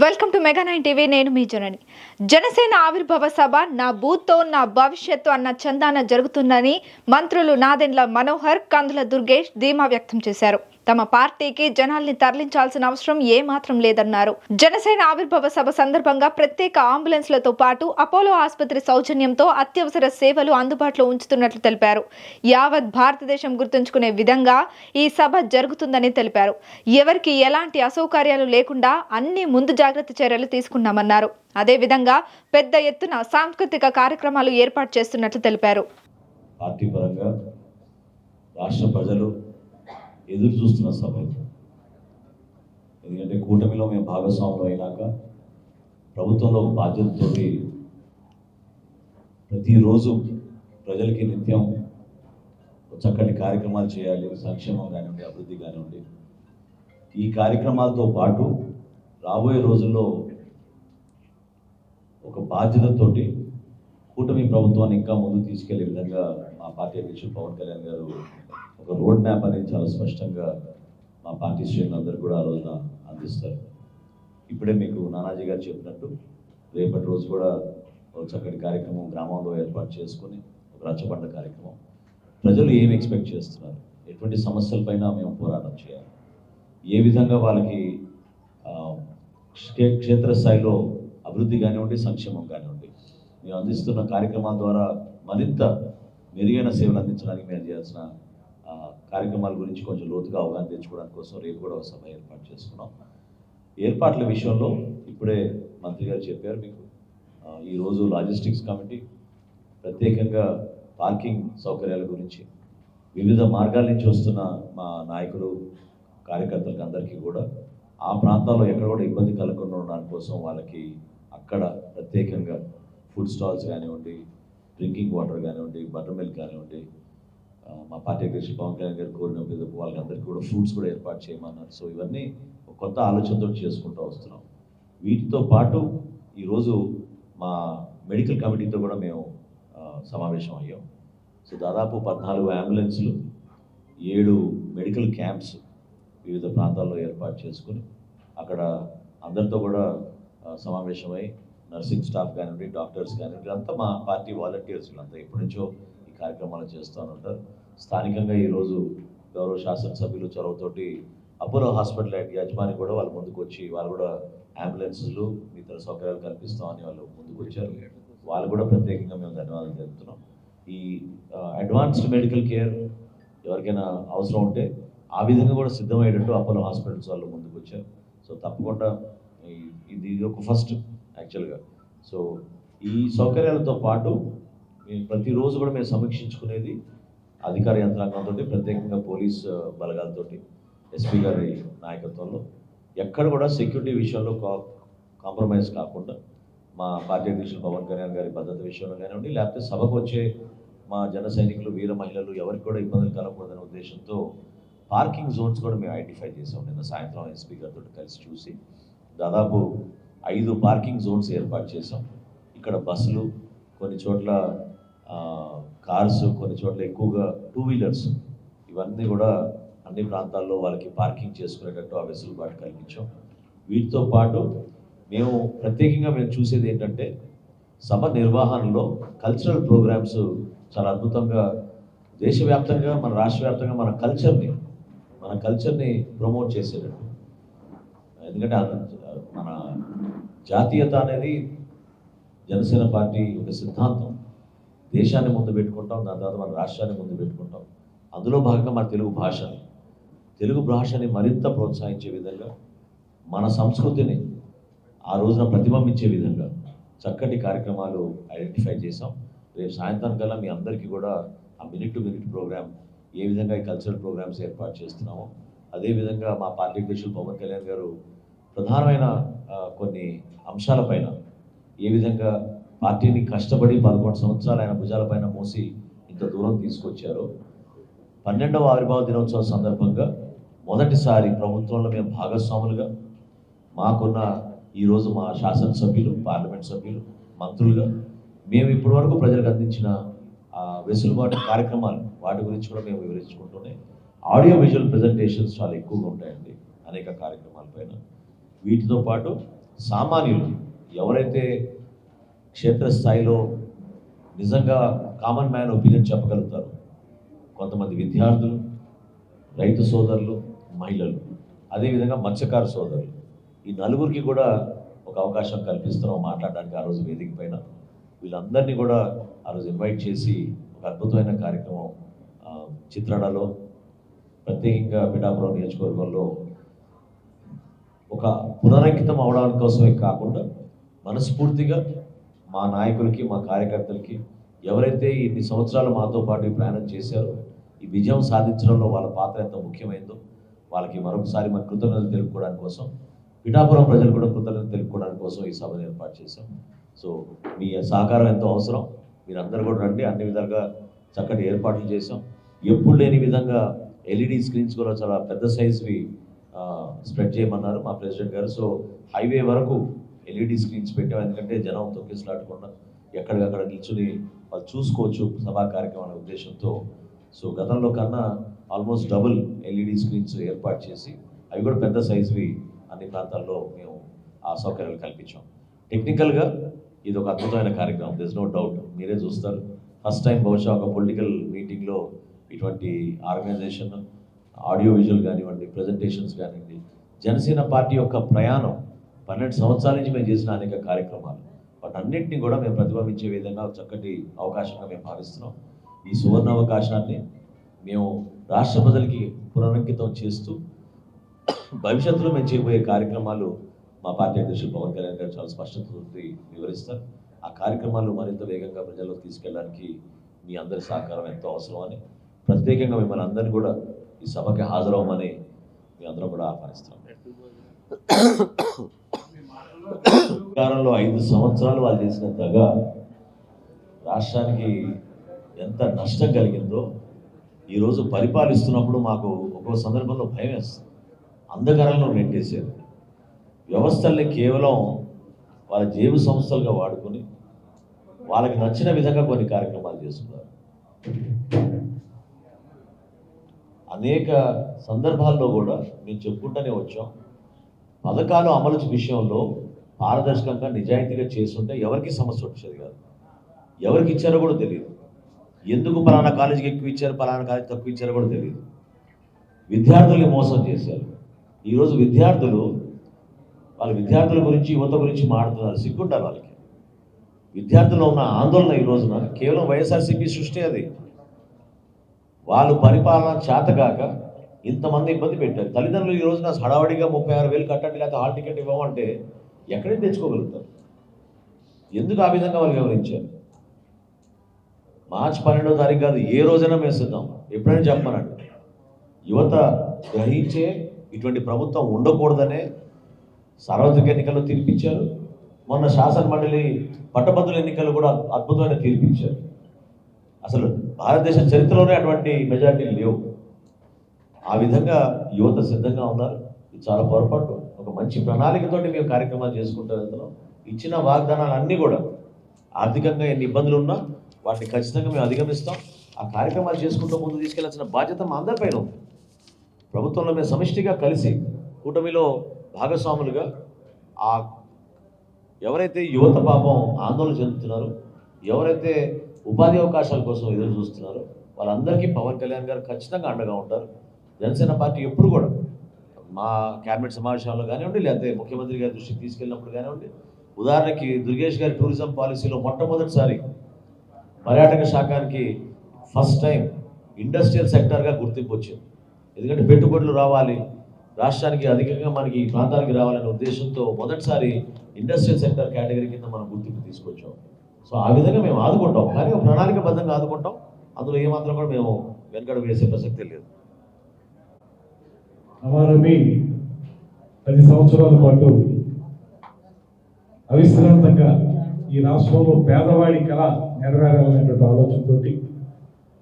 Welcome to mega 9 TV. నేను మీ జనని. జనసేన ఆవిర్భావ సభ నా బూత్తో నా భవిష్యత్తు అన్న చందాన జరుగుతుందని మంత్రులు నాదెండ్ల మనోహర్, కందుల దుర్గేష్ ధీమా వ్యక్తం చేశారు. తమ పార్టీకి జనాల్ని తరలించాల్సిన అవసరం ఏమాత్రం లేదన్నారు. జనసేన ఆవిర్భావ సభ సందర్భంగా ప్రత్యేక అంబులెన్స్లతో పాటు అపోలో ఆసుపత్రి సౌజన్యంతో అత్యవసర సేవలు అందుబాటులో ఉంచుతున్నట్లు తెలిపారు. యావత్ భారతదేశం గుర్తుంచుకునే విధంగా ఈ సభ జరుగుతుందని తెలిపారు. ఎవరికి ఎలాంటి అసౌకర్యాలు లేకుండా అన్ని ముందు జాగ్రత్త చర్యలు తీసుకున్నామన్నారు. అదేవిధంగా పెద్ద ఎత్తున సాంస్కృతిక కార్యక్రమాలు ఏర్పాటు చేస్తున్నట్లు తెలిపారు. పార్టీ పరంగా రాష్ట్ర ప్రజలు ఎదురు చూస్తున్న సభ, ఎందుకంటే కూటమిలో మేము భాగస్వాములు అయినాక ప్రభుత్వంలో బాధ్యతతో ప్రతిరోజు ప్రజలకి నిత్యం చక్కటి కార్యక్రమాలు చేయాలి. సంక్షేమం కానివ్వండి, అభివృద్ధి కానివ్వండి. ఈ కార్యక్రమాలతో పాటు రాబోయే రోజుల్లో ఒక బాధ్యతతోటి కూటమి ప్రభుత్వాన్ని ఇంకా ముందు తీసుకెళ్లే విధంగా మా పార్టీ అధ్యక్షుడు పవన్ కళ్యాణ్ గారు ఒక రోడ్ మ్యాప్ అనేది చాలా స్పష్టంగా మా పార్టీ శ్రేణులందరూ కూడా ఆ రోజున అందిస్తారు. ఇప్పుడే మీకు నానాజీ గారు చెప్పినట్టు రేపటి రోజు కూడా ఒక చక్కటి కార్యక్రమం గ్రామంలో ఏర్పాటు చేసుకొని ఒక రచ్చబండ కార్యక్రమం. ప్రజలు ఏం ఎక్స్పెక్ట్ చేస్తున్నారు, ఎటువంటి సమస్యలపైన మేము పోరాటం చేయాలి, ఏ విధంగా వాళ్ళకి క్షేత్రస్థాయిలో అభివృద్ధి కానివ్వండి, సంక్షేమం కానివ్వండి, మేము అందిస్తున్న కార్యక్రమాల ద్వారా మరింత మెరుగైన సేవలు అందించడానికి మేము చేయాల్సిన కార్యక్రమాల గురించి కొంచెం లోతుగా అవగాహన తెచ్చుకోవడానికి కోసం రేపు కూడా ఒక సభ ఏర్పాటు చేసుకున్నాం. ఏర్పాట్ల విషయంలో ఇప్పుడే మంత్రి గారు చెప్పారు మీకు. ఈరోజు లాజిస్టిక్స్ కమిటీ ప్రత్యేకంగా పార్కింగ్ సౌకర్యాల గురించి వివిధ మార్గాల నుంచి వస్తున్న మా నాయకులు, కార్యకర్తలకు అందరికీ కూడా ఆ ప్రాంతాల్లో ఎక్కడ కూడా ఇబ్బంది కలగకుండా ఉండడానికి కోసం వాళ్ళకి అక్కడ ప్రత్యేకంగా ఫుడ్ స్టాల్స్ కానివ్వండి, డ్రింకింగ్ వాటర్ కానివ్వండి, బటర్ మిల్క్ కానివ్వండి, మా పార్టీ అధ్యక్షుడు పవన్ కళ్యాణ్ గారు కోరిన వాళ్ళందరికీ కూడా ఫ్రూట్స్ కూడా ఏర్పాటు చేయమన్నారు. సో ఇవన్నీ ఒక కొత్త ఆలోచనతో చేసుకుంటూ వస్తున్నాం. వీటితో పాటు ఈరోజు మా మెడికల్ కమిటీతో కూడా మేము సమావేశం అయ్యాం. సో దాదాపు 14 అంబులెన్స్లు, 7 మెడికల్ క్యాంప్స్ వివిధ ప్రాంతాల్లో ఏర్పాటు చేసుకుని అక్కడ అందరితో కూడా సమావేశమై నర్సింగ్ స్టాఫ్ కానివ్వండి, డాక్టర్స్ కానివ్వండి, అంతా మా పార్టీ వాలంటీర్స్ అంతా ఎప్పటి నుంచో ఈ కార్యక్రమాలు చేస్తూ ఉంటారు. స్థానికంగా ఈరోజు గౌరవ శాసనసభ్యులు చొరవతోటి అపోలో హాస్పిటల్ యజమాని కూడా వాళ్ళు ముందుకు వచ్చి వాళ్ళు కూడా అంబులెన్స్లు ఇతర సౌకర్యాలు కల్పిస్తామని వాళ్ళు ముందుకు వచ్చారు. వాళ్ళు కూడా ప్రత్యేకంగా మేము ధన్యవాదాలు తెలుపుతున్నాం. ఈ అడ్వాన్స్డ్ మెడికల్ కేర్ ఎవరికైనా అవసరం ఉంటే ఆ విధంగా కూడా సిద్ధమయ్యేటట్టు అపోలో హాస్పిటల్స్ వాళ్ళు ముందుకు వచ్చారు. సో తప్పకుండా ఇది ఒక ఫస్ట్ యాక్చువల్గా. సో ఈ సౌకర్యాలతో పాటు మేము ప్రతిరోజు కూడా మేము సమీక్షించుకునేది అధికార యంత్రాంగంతో, ప్రత్యేకంగా పోలీస్ బలగాలతో, ఎస్పీ గారి నాయకత్వంలో ఎక్కడ కూడా సెక్యూరిటీ విషయంలో కాంప్రమైజ్ కాకుండా మా పార్టీ అధ్యక్షులు పవన్ కళ్యాణ్ గారి భద్రత విషయంలో కానివ్వండి, లేకపోతే సభకు వచ్చే మా జన సైనికులు, వీర మహిళలు ఎవరికి కూడా ఇబ్బందులు కలగకూడదనే ఉద్దేశంతో పార్కింగ్ జోన్స్ కూడా మేము ఐడెంటిఫై చేసాం. నిన్న సాయంత్రం ఎస్పీ గారితో కలిసి చూసి దాదాపు 5 పార్కింగ్ జోన్స్ ఏర్పాటు చేసాం. ఇక్కడ బస్సులు, కొన్ని చోట్ల కార్స్, కొన్ని చోట్ల ఎక్కువగా 2 వీలర్స్, ఇవన్నీ కూడా అన్ని ప్రాంతాల్లో వాళ్ళకి పార్కింగ్ చేసుకునేటట్టు ఆ వెసులుబాటు కల్పించాం. వీటితో పాటు మేము ప్రత్యేకంగా మేము చూసేది ఏంటంటే సభ నిర్వహణలో కల్చరల్ ప్రోగ్రామ్స్ చాలా అద్భుతంగా దేశవ్యాప్తంగా, మన రాష్ట్ర వ్యాప్తంగా మన కల్చర్ని ప్రమోట్ చేసేటట్టు. ఎందుకంటే మన జాతీయత అనేది జనసేన పార్టీ ఒక సిద్ధాంతం. దేశాన్ని ముందు పెట్టుకుంటాం, దాని తర్వాత మన రాష్ట్రాన్ని ముందు పెట్టుకుంటాం. అందులో భాగంగా మన తెలుగు భాషని మరింత ప్రోత్సహించే విధంగా, మన సంస్కృతిని ఆ రోజున ప్రతిబింబించే విధంగా చక్కటి కార్యక్రమాలు ఐడెంటిఫై చేసాం. రేపు సాయంత్రం కల్లా మీ అందరికీ కూడా ఆ మినిట్ టు మినిట్ ప్రోగ్రామ్, ఏ విధంగా ఈ కల్చరల్ ప్రోగ్రామ్స్ ఏర్పాటు చేస్తున్నామో అదేవిధంగా మా పార్టీ అధ్యక్షులు పవన్ కళ్యాణ్ గారు ప్రధానమైన కొన్ని అంశాలపైన, ఏ విధంగా పార్టీని కష్టపడి 11 సంవత్సరాలు ఆయన భుజాలపైన మోసి ఇంత దూరం తీసుకొచ్చారో, 12వ ఆవిర్భావ దినోత్సవం సందర్భంగా మొదటిసారి ప్రభుత్వంలో మేము భాగస్వాములుగా, మాకున్న ఈరోజు మా శాసనసభ్యులు, పార్లమెంట్ సభ్యులు, మంత్రులుగా మేము ఇప్పటి వరకు ప్రజలకు అందించిన వెసులుబాటు కార్యక్రమాలు, వాటి గురించి కూడా మేము వివరించుకుంటూనే ఆడియో విజువల్ ప్రజెంటేషన్స్ చాలా ఎక్కువగా ఉంటాయండి అనేక కార్యక్రమాలపైన. వీటితో పాటు సామాన్యులు ఎవరైతే క్షేత్రస్థాయిలో నిజంగా కామన్ మ్యాన్ ఒపీనియన్ చెప్పగలుగుతారు, కొంతమంది విద్యార్థులు, రైతు సోదరులు, మహిళలు, అదేవిధంగా మత్స్యకారు సోదరులు, ఈ నలుగురికి కూడా ఒక అవకాశం కల్పిస్తున్నాం మాట్లాడడానికి ఆ రోజు వేదిక పైన. వీళ్ళందరినీ కూడా ఆ రోజు ఇన్వైట్ చేసి ఒక అద్భుతమైన కార్యక్రమం చిత్రాడలో, ప్రత్యేకంగా పిఠాపురం నియోజకవర్గంలో ఒక పునరంకితం అవడానికి కోసమే కాకుండా మనస్ఫూర్తిగా మా నాయకులకి, మా కార్యకర్తలకి, ఎవరైతే ఇన్ని సంవత్సరాలు మాతో పాటు ఈ ప్రయాణం చేశారో, ఈ విజయం సాధించడంలో వాళ్ళ పాత్ర ఎంత ముఖ్యమైందో వాళ్ళకి మరొకసారి మన కృతజ్ఞతలు తెలుపుకోవడానికి కోసం, పిఠాపురం ప్రజలు కూడా కృతజ్ఞతలు తెలుపుకోవడానికి కోసం ఈ సభను ఏర్పాటు చేశాం. సో మీ సహకారం ఎంతో అవసరం. మీరందరూ కూడా రండి. అన్ని విధాలుగా చక్కటి ఏర్పాట్లు చేసాం. ఎప్పుడు లేని విధంగా ఎల్ఈడి స్క్రీన్స్ కూడా చాలా పెద్ద సైజువి స్ప్రెడ్ చేయమన్నారు మా ప్రెసిడెంట్ గారు. సో హైవే వరకు ఎల్ఈడి స్క్రీన్స్ పెట్టాం. ఎందుకంటే జనం తొక్కిసలాడకుండా ఎక్కడికక్కడ నిల్చుని వాళ్ళు చూసుకోవచ్చు సభా కార్యక్రమం అనే ఉద్దేశంతో. సో గతంలో కన్నా ఆల్మోస్ట్ డబుల్ ఎల్ఈడి స్క్రీన్స్ ఏర్పాటు చేసి అవి కూడా పెద్ద సైజువి అన్ని ప్రాంతాల్లో మేము ఆ సౌకర్యాలు కల్పించాం. టెక్నికల్గా ఇది ఒక అద్భుతమైన కార్యక్రమం, దిస్ నో డౌట్. మీరే చూస్తారు, ఫస్ట్ టైం బహుశా ఒక పొలిటికల్ మీటింగ్లో ఇటువంటి ఆర్గనైజేషన్, ఆడియో విజువల్ కానివ్వండి, ప్రజెంటేషన్స్ కానివ్వండి, జనసేన పార్టీ యొక్క ప్రయాణం 12 సంవత్సరాల నుంచి మేము చేసిన అనేక కార్యక్రమాలు, వాటన్నింటినీ కూడా మేము ప్రతిబింబించే విధంగా చక్కటి అవకాశంగా మేము భావిస్తున్నాం. ఈ సువర్ణ అవకాశాన్ని మేము రాష్ట్ర ప్రజలకి పునరంకితం చేస్తూ భవిష్యత్తులో మేము చేయబోయే కార్యక్రమాలు మా పార్టీ అధ్యక్షులు పవన్ కళ్యాణ్ గారు చాలా స్పష్టతతో వివరిస్తారు. ఆ కార్యక్రమాలు మరింత వేగంగా ప్రజల్లోకి తీసుకెళ్ళడానికి మీ అందరి సహకారం ఎంతో అవసరం అని ప్రత్యేకంగా మిమ్మల్ని అందరినీ కూడా ఈ సభకి హాజరవ్వమని మీ అందరం కూడా ఆహ్వానిస్తాం. అధికారంలో 5 సంవత్సరాలు వాళ్ళు చేసిన దగా రాష్ట్రానికి ఎంత నష్టం కలిగిందో ఈరోజు పరిపాలిస్తున్నప్పుడు మాకు ఒక్కో సందర్భంలో భయం వేస్తుంది. అంధకారంలో నెట్టేశారు. వ్యవస్థల్ని కేవలం వాళ్ళ జేబు సంస్థలుగా వాడుకొని వాళ్ళకి నచ్చిన విధంగా కొన్ని కార్యక్రమాలు చేస్తున్నారు. అనేక సందర్భాల్లో కూడా మేము చెప్పుకుంటూనే వచ్చాం, పథకాలు అమలు విషయంలో పారదర్శకంగా నిజాయితీగా చేస్తుంటే ఎవరికి సమస్య వచ్చేది కాదు. ఎవరికి ఇచ్చారో కూడా తెలియదు. ఎందుకు పలానా కాలేజీకి ఎక్కువ ఇచ్చారు, పలానా కాలేజీ తక్కువ ఇచ్చారో కూడా తెలియదు. విద్యార్థుల్ని మోసం చేశారు. ఈరోజు వాళ్ళ విద్యార్థుల గురించి, యువత గురించి మాట్లాడుతున్నారు. సిగ్గుంటారు వాళ్ళకి. విద్యార్థుల్లో ఉన్న ఆందోళన ఈ రోజున కేవలం వైఎస్ఆర్సీపీ సృష్టి. అది వాళ్ళు పరిపాలన చేతగాక ఇంతమంది ఇబ్బంది పెట్టారు. తల్లిదండ్రులు ఈ రోజున హడావడిగా 36,000 కట్టండి, లేకపోతే హాల్ టికెట్ ఇవ్వమంటే ఎక్కడికి తెచ్చుకోగలుగుతారు? ఎందుకు ఆ విధంగా వాళ్ళు వివరించారు? మార్చి 12వ తారీఖు కాదు, ఏ రోజైనా మేము సిద్ధం. ఎప్పుడైనా చెప్పమనండి. యువత గ్రహించే ఇటువంటి ప్రభుత్వం ఉండకూడదనే సార్వత్రిక ఎన్నికల్లో తీర్పిచ్చారు. మొన్న శాసన మండలి పట్టభద్రుల ఎన్నికల్లో కూడా అద్భుతమైన తీర్పిచ్చారు. అసలు భారతదేశ చరిత్రలోనే అటువంటి మెజారిటీలు లేవు. ఆ విధంగా యువత సిద్ధంగా ఉన్నారు. ఇది చాలా పొరపాటు. ఒక మంచి ప్రణాళికతోటి మేము కార్యక్రమాలు చేసుకుంటూ వెళ్తున్నాం. ఇచ్చిన వాగ్దానాలు అన్నీ కూడా ఆర్థికంగా ఎన్ని ఇబ్బందులు ఉన్నా వాటిని ఖచ్చితంగా మేము అధిగమిస్తాం. ఆ కార్యక్రమాలు చేసుకుంటూ ముందు తీసుకెళ్లాల్సిన బాధ్యత మా అందరిపైన ఉంది. ప్రభుత్వంలో మేము సమిష్టిగా కలిసి కూటమిలో భాగస్వాములుగా ఎవరైతే యువత పాపం ఆందోళన చెందుతున్నారో, ఎవరైతే ఉపాధి అవకాశాల కోసం ఎదురు చూస్తున్నారో వాళ్ళందరికీ పవన్ కళ్యాణ్ గారు ఖచ్చితంగా అండగా ఉంటారు. జనసేన పార్టీ ఎప్పుడు కూడా మా క్యాబినెట్ సమావేశాల్లో కానివ్వండి, లేకపోతే ముఖ్యమంత్రి గారి దృష్టికి తీసుకెళ్ళినప్పుడు కానివ్వండి, ఉదాహరణకి దుర్గేష్ గారి టూరిజం పాలసీలో మొట్టమొదటిసారి పర్యాటక శాఖానికి ఫస్ట్ టైం ఇండస్ట్రియల్ సెక్టర్గా గుర్తింపు వచ్చింది. ఎందుకంటే పెట్టుబడులు రావాలి, రాష్ట్రానికి అధికంగా మనకి ఈ ప్రాంతానికి రావాలనే ఉద్దేశంతో మొదటిసారి ఇండస్ట్రియల్ సెక్టర్ కేటగిరీ కింద మనం గుర్తింపు తీసుకొచ్చాం. సో ఆ విధంగా మేము ఆదుకుంటాం, కానీ ఒక ప్రణాళికబద్ధంగా ఆదుకుంటాం. అందులో ఏమాత్రం కూడా మేము వెనకడు వేసే ప్రసక్తి లేదు. అమరని 10 సంవత్సరాల పాటు అవిశ్రాంతంగా ఈ రాష్ట్రంలో పేదవాడి కళ నెరవేరాలనేటువంటి ఆలోచనతో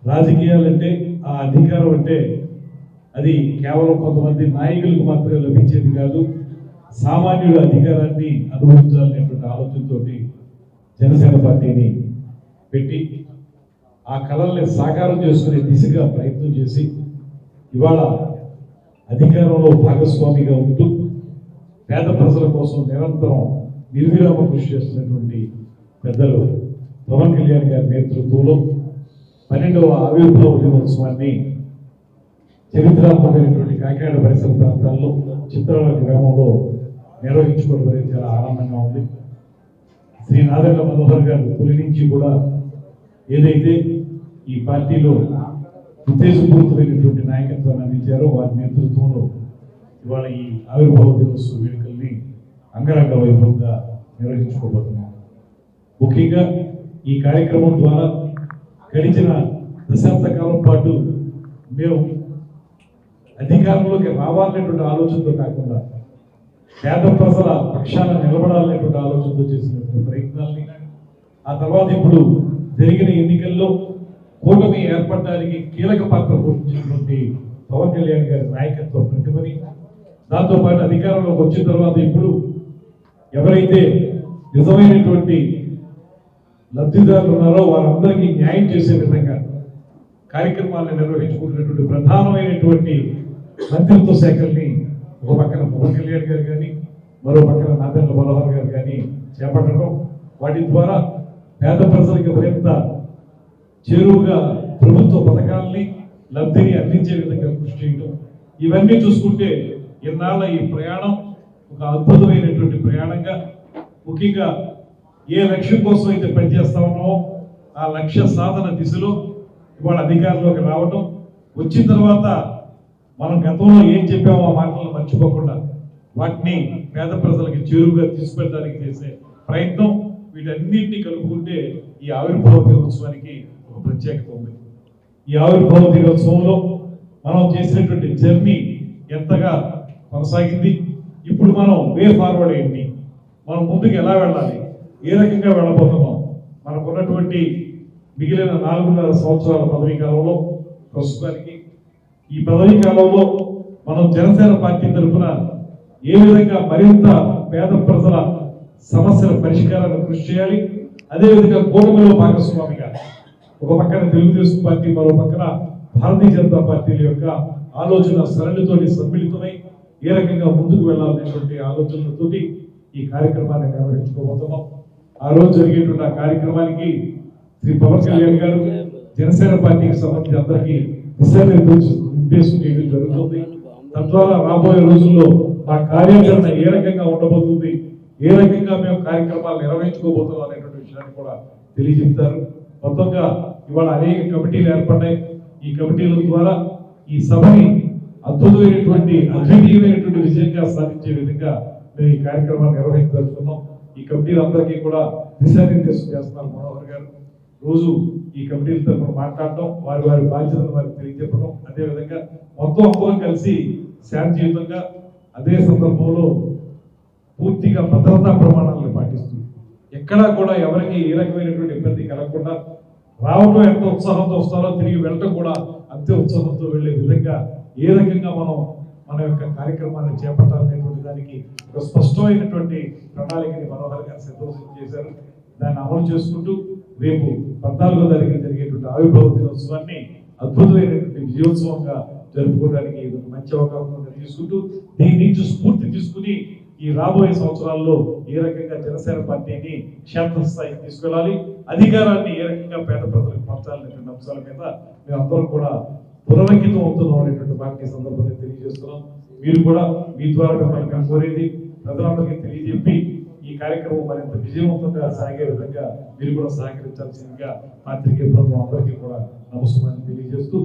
రాజకీయాలంటే, ఆ అధికారం అంటే అది కేవలం కొంతమంది నాయకులకు మాత్రమే లభించేది కాదు, సామాన్యుల అధికారాన్ని అనుభవించాలనేటువంటి ఆలోచనతో జనసేన పార్టీని పెట్టి ఆ కళల్ని సాకారం చేసుకునే దిశగా ప్రయత్నం చేసి ఇవాళ అధికారంలో భాగస్వామిగా ఉంటూ పేద ప్రజల కోసం నిరంతరం నిర్విరామ కృషి చేస్తున్నటువంటి పెద్దలు పవన్ కళ్యాణ్ గారి నేతృత్వంలో 12వ ఆవిర్భావ దినోత్సవాన్ని చరిత్రాత్మకమైనటువంటి కాకినాడ పరిసర ప్రాంతాల్లో చిత్రాల గ్రామంలో నిర్వహించుకోవడం అనేది చాలా ఆనందంగా ఉంది. శ్రీ నాదెండ్ల మనోహర్ గారు తొలి నుంచి కూడా ఏదైతే ఈ పార్టీలో ఉద్దేశపూరితమైనటువంటి నాయకత్వాన్ని అందించారో వారి నేతృత్వంలో ఇవాళ ఈ ఆవిర్భావ దినోత్సవ వేడుకల్ని అంగరంగ వైభవంగా నిర్వహించుకోబోతున్నాం. ముఖ్యంగా ఈ కార్యక్రమం ద్వారా గడిచిన దశాబ్ద కాలం పాటు మేము అధికారంలోకి రావాలనేటువంటి ఆలోచనతో కాకుండా పేద ప్రజల పక్షాన నిలబడాలనేటువంటి ఆలోచనతో చేసినటువంటి ప్రయత్నాల్ని, ఆ తర్వాత ఇప్పుడు జరిగిన ఎన్నికల్లో కూటమి ఏర్పడడానికి కీలక పాత్ర పోషించినటువంటి పవన్ కళ్యాణ్ గారి నాయకత్వ ప్రతిభని, దాంతోపాటు అధికారంలోకి వచ్చిన తర్వాత ఇప్పుడు ఎవరైతే నిజమైనటువంటి లబ్ధిదారులు ఉన్నారో వారందరికీ న్యాయం చేసే విధంగా కార్యక్రమాలను నిర్వహించుకుంటున్నటువంటి ప్రధానమైనటువంటి మంత్రిత్వ శాఖల్ని ఒక పక్కన పవన్ కళ్యాణ్ గారు కానీ మరో పక్కన నాదెండ్ల మనోహర్ గారు కానీ చేపట్టడం, వాటి ద్వారా పేద ప్రజలకు మరింత చేరువుగా ప్రభుత్వ పథకాలని లబ్ధిని అందించే విధంగా కృషి చేయడం, ఇవన్నీ చూసుకుంటే ఇన్నాళ్ళ ఈ ప్రయాణం ఒక అద్భుతమైనటువంటి ప్రయాణంగా, ముఖ్యంగా ఏ లక్ష్యం కోసం అయితే పనిచేస్తా ఉన్నామో ఆ లక్ష్య సాధన దిశలో ఇవాళ అధికారంలోకి రావడం, వచ్చిన తర్వాత మనం గతంలో ఏం చెప్పామో ఆ మాటలను మర్చిపోకుండా వాటిని పేద ప్రజలకి చేరువుగా తీసుకెళ్ళడానికి చేసే ప్రయత్నం, వీటన్నింటినీ కలుపుకుంటే ఈ ఆవిర్భావ దినోత్సవానికి ఒక ప్రత్యేకత ఉంది. ఈ ఆవిర్భావ దినోత్సవంలో మనం చేసినటువంటి జర్నీ ఎంతగా కొనసాగింది, ఇప్పుడు మనం వే ఫార్వర్డ్ ఏంటి, మనం ముందుకు ఎలా వెళ్ళాలి, ఏ రకంగా వెళ్ళబోతున్నాం, మనకున్నటువంటి మిగిలిన 4.5 సంవత్సరాల పదవీ కాలంలో ప్రస్తుతానికి ఈ పదవీ కాలంలో మనం జనసేన పార్టీ తరఫున ఏ విధంగా మరింత పేద ప్రజల సమస్యల పరిష్కారాన్ని కృషి చేయాలి, అదేవిధంగా కూటమిలో భాగస్వామిగా ఒక పక్కన తెలుగుదేశం పార్టీ మరో పక్కన భారతీయ జనతా పార్టీల యొక్క ఆలోచన సరళితోటి సమ్మిళితమై ఏ రకంగా ముందుకు వెళ్ళాలనేటువంటి ఆలోచనలతోటి ఈ కార్యక్రమాన్ని నిర్వహించుకోబోతున్నాం. ఆ రోజు జరిగేటువంటి ఆ కార్యక్రమానికి శ్రీ పవన్ కళ్యాణ్ గారు జనసేన పార్టీకి సంబంధించి అందరికీ దిశానిర్దేశం చేయడం జరుగుతుంది. తద్వారా రాబోయే రోజుల్లో మా కార్యాచరణ ఏ రకంగా ఉండబోతుంది, ఏ రకంగా మేము కార్యక్రమాలు నిర్వహించుకోబోతున్నాం అనేటువంటి విషయాన్ని కూడా తెలియజెప్తారు. మొత్తంగా ఇవాళ అనేక కమిటీలు ఏర్పడ్డాయి. ఈ కమిటీల ద్వారా ఈ సభని అద్వితీయమైనటువంటి విజయంగా సాధించే విధంగా మేము ఈ కార్యక్రమాన్ని నిర్వహించదలుచుకున్నాం. ఈ కమిటీలందరికీ కూడా దిశానిర్దేశం చేస్తున్నారు మనోహర్ గారు. రోజు ఈ కమిటీల తరఫున మాట్లాడటం, వారి వారి బాధ్యతలు వారికి తెలియజెప్పడం, అదేవిధంగా మొత్తం అందరం కలిసి శాంతియుతంగా అదే సందర్భంలో పూర్తిగా భద్రతా ప్రమాణాలను పాటిస్తూ ఎక్కడా కూడా ఎవరికి ఏ రకమైనటువంటి ఇబ్బంది కలగకుండా రావడం ఎంత ఉత్సాహంతో వస్తారో తిరిగి వెళ్ళటం కూడా అంతే ఉత్సాహంతో వెళ్ళే విధంగా ఏ రకంగా మనం మన యొక్క కార్యక్రమాన్ని చేపట్టాలనేటువంటి దానికి ఒక స్పష్టమైనటువంటి ప్రణాళికని మనోహర్ గారు సిద్ధం చేశారు. దాన్ని అమలు చేసుకుంటూ రేపు 14వ తారీఖున జరిగేటువంటి ఆవిర్భావ దినోత్సవాన్ని అద్భుతమైనటువంటి విజయోత్సవంగా జరుపుకోవడానికి ఇది ఒక మంచి అవకాశంగా తీసుకుంటూ దీని నుంచి స్ఫూర్తి తీసుకుని ఈ రాబోయే సంవత్సరాల్లో ఏ రకంగా జనసేన పార్టీని క్షేత్రస్థాయికి తీసుకెళ్ళాలి, అధికారాన్ని ఏ రకంగా పేద ప్రజలకు పంచాలనేటువంటి అంశాల మీద మేమందరం కూడా పునరంకితం అవుతున్నాం అనేటువంటి వాటిని సందర్భంగా తెలియజేస్తున్నాం. మీరు కూడా మీ ద్వారా మిమ్మల్ని కోరేది ప్రజలందరికీ తెలియజెప్పి ఈ కార్యక్రమం మరింత విజయవంతంగా సాగే విధంగా మీరు కూడా సహకరించాల్సిందిగా పాత్రికేయ బృందం అందరికీ కూడా నమస్కారం తెలియజేస్తూ